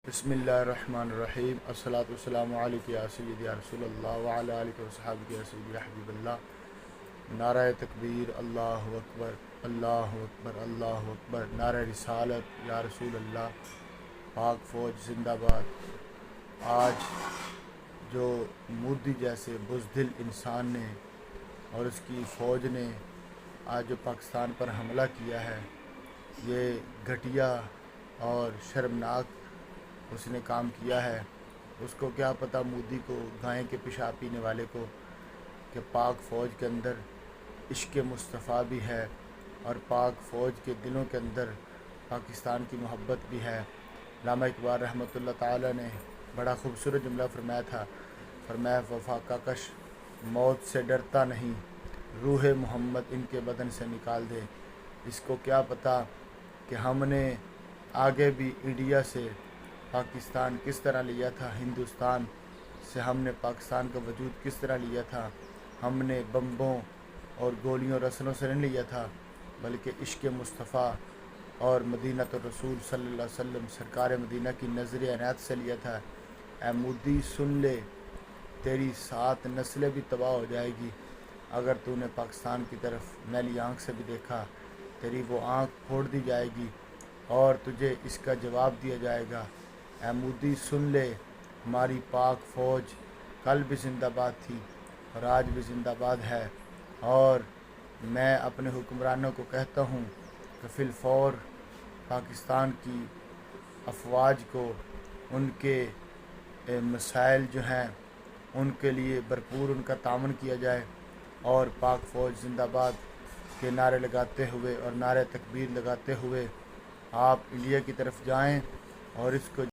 بسم اللہ الرحمن الرحیم الصلاۃ والسلام علیک یا سیدی یا رسول اللہ وعلی آلہ وصحبہ یا سیدی یا حبیب اللہ۔ نعرہ تکبیر، اللہ اکبر اللہ اکبر اللہ اکبر، نعرہ رسالت یا رسول اللہ، پاک فوج زندہ باد۔ آج جو مودی جیسے بزدل انسان نے اور اس کی فوج نے آج جو پاکستان پر حملہ کیا ہے، یہ گھٹیا اور شرمناک اس نے کام کیا ہے۔ اس کو کیا پتہ مودی کو، گائے کے پیشاب پینے والے کو، کہ پاک فوج کے اندر عشق مصطفیٰ بھی ہے اور پاک فوج کے دلوں کے اندر پاکستان کی محبت بھی ہے۔ علامہ اقبال رحمۃ اللہ تعالیٰ نے بڑا خوبصورت جملہ فرمایا تھا، فرمایا وفا کا کش موت سے ڈرتا نہیں، روح محمد ان کے بدن سے نکال دے۔ اس کو کیا پتہ کہ ہم نے آگے بھی انڈیا سے پاکستان کس طرح لیا تھا، ہندوستان سے ہم نے پاکستان کا وجود کس طرح لیا تھا۔ ہم نے بمبوں اور گولیوں رسلوں سے نہیں لیا تھا، بلکہ عشق مصطفیٰ اور مدینہ الرسول صلی اللہ علیہ وسلم سرکار مدینہ کی نظر عنایت سے لیا تھا۔ اے مودی سن لے، تیری 7 نسلیں بھی تباہ ہو جائے گی اگر تو نے پاکستان کی طرف میلی آنکھ سے بھی دیکھا۔ تیری وہ آنکھ پھوڑ دی جائے گی اور تجھے اس کا جواب دیا جائے گا۔ اے مودی سن لے، ہماری پاک فوج کل بھی زندہ باد تھی اور آج بھی زندہ باد ہے، اور میں اپنے حکمرانوں کو کہتا ہوں کہ فی الفور پاکستان کی افواج کو ان کے مسائل جو ہیں ان کے لیے بھرپور ان کا تعاون کیا جائے، اور پاک فوج زندہ باد کے نعرے لگاتے ہوئے اور نعرہ تکبیر لگاتے ہوئے آپ انڈیا کی طرف جائیں اور اس کو